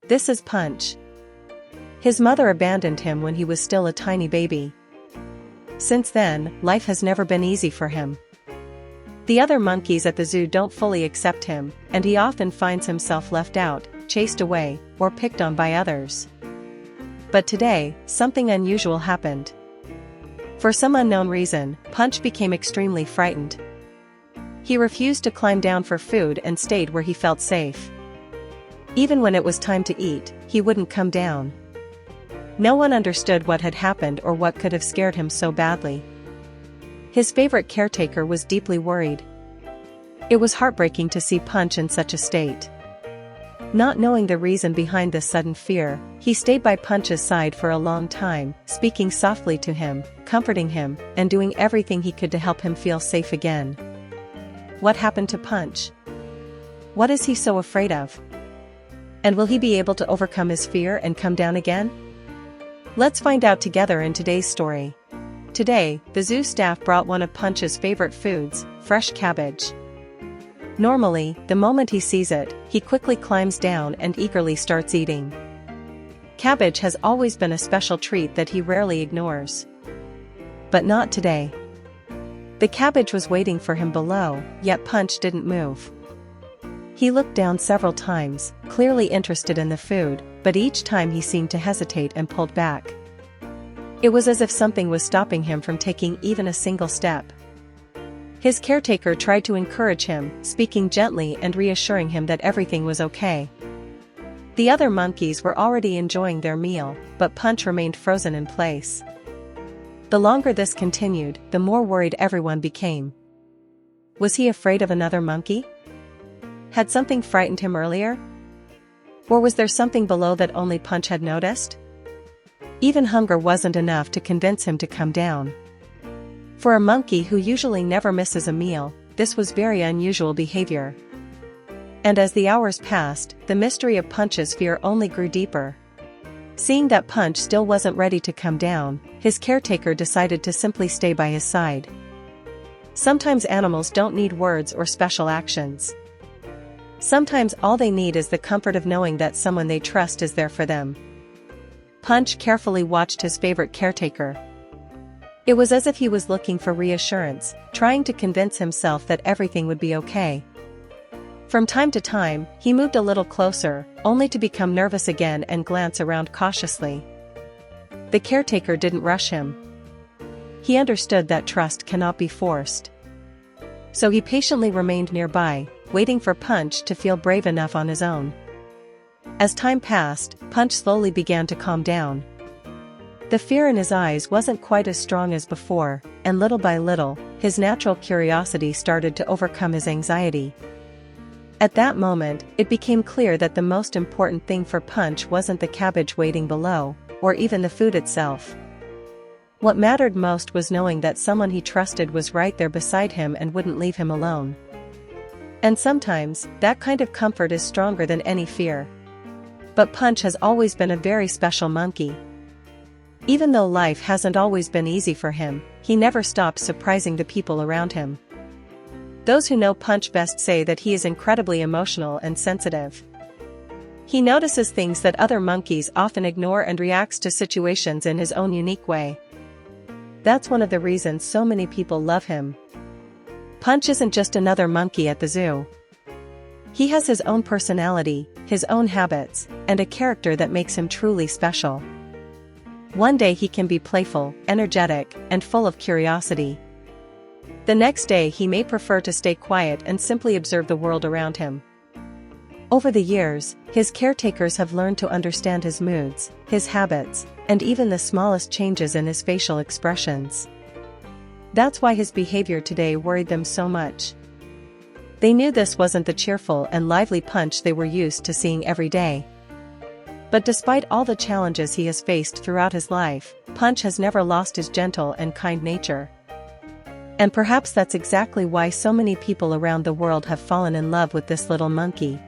This is Punch. His mother abandoned him when he was still a tiny baby. Since then, life has never been easy for him. The other monkeys at the zoo don't fully accept him, and he often finds himself left out, chased away, or picked on by others. But today, something unusual happened. For some unknown reason, Punch became extremely frightened. He refused to climb down for food and stayed where he felt safe. Even when it was time to eat, he wouldn't come down. No one understood what had happened or what could have scared him so badly. His favorite caretaker was deeply worried. It was heartbreaking to see Punch in such a state. Not knowing the reason behind this sudden fear, he stayed by Punch's side for a long time, speaking softly to him, comforting him, and doing everything he could to help him feel safe again. What happened to Punch? What is he so afraid of? And will he be able to overcome his fear and come down again? Let's find out together in today's story. Today, the zoo staff brought one of Punch's favorite foods, fresh cabbage. Normally, the moment he sees it, he quickly climbs down and eagerly starts eating. Cabbage has always been a special treat that he rarely ignores. But not today. The cabbage was waiting for him below, yet Punch didn't move. He looked down several times, clearly interested in the food, but each time he seemed to hesitate and pulled back. It was as if something was stopping him from taking even a single step. His caretaker tried to encourage him, speaking gently and reassuring him that everything was okay. The other monkeys were already enjoying their meal, but Punch remained frozen in place. The longer this continued, the more worried everyone became. Was he afraid of another monkey? Had something frightened him earlier? Or was there something below that only Punch had noticed? Even hunger wasn't enough to convince him to come down. For a monkey who usually never misses a meal, this was very unusual behavior. And as the hours passed, the mystery of Punch's fear only grew deeper. Seeing that Punch still wasn't ready to come down, his caretaker decided to simply stay by his side. Sometimes animals don't need words or special actions. Sometimes all they need is the comfort of knowing that someone they trust is there for them. Punch carefully watched his favorite caretaker. It was as if he was looking for reassurance, trying to convince himself that everything would be okay. From time to time, he moved a little closer, only to become nervous again and glance around cautiously. The caretaker didn't rush him. He understood that trust cannot be forced. So he patiently remained nearby, waiting for Punch to feel brave enough on his own. As time passed, Punch slowly began to calm down. The fear in his eyes wasn't quite as strong as before, and little by little, his natural curiosity started to overcome his anxiety. At that moment, it became clear that the most important thing for Punch wasn't the cabbage waiting below, or even the food itself. What mattered most was knowing that someone he trusted was right there beside him and wouldn't leave him alone. And sometimes, that kind of comfort is stronger than any fear. But Punch has always been a very special monkey. Even though life hasn't always been easy for him, he never stopped surprising the people around him. Those who know Punch best say that he is incredibly emotional and sensitive. He notices things that other monkeys often ignore and reacts to situations in his own unique way. That's one of the reasons so many people love him. Punch isn't just another monkey at the zoo. He has his own personality, his own habits, and a character that makes him truly special. One day he can be playful, energetic, and full of curiosity. The next day he may prefer to stay quiet and simply observe the world around him. Over the years, his caretakers have learned to understand his moods, his habits, and even the smallest changes in his facial expressions. That's why his behavior today worried them so much. They knew this wasn't the cheerful and lively Punch they were used to seeing every day. But despite all the challenges he has faced throughout his life, Punch has never lost his gentle and kind nature. And perhaps that's exactly why so many people around the world have fallen in love with this little monkey.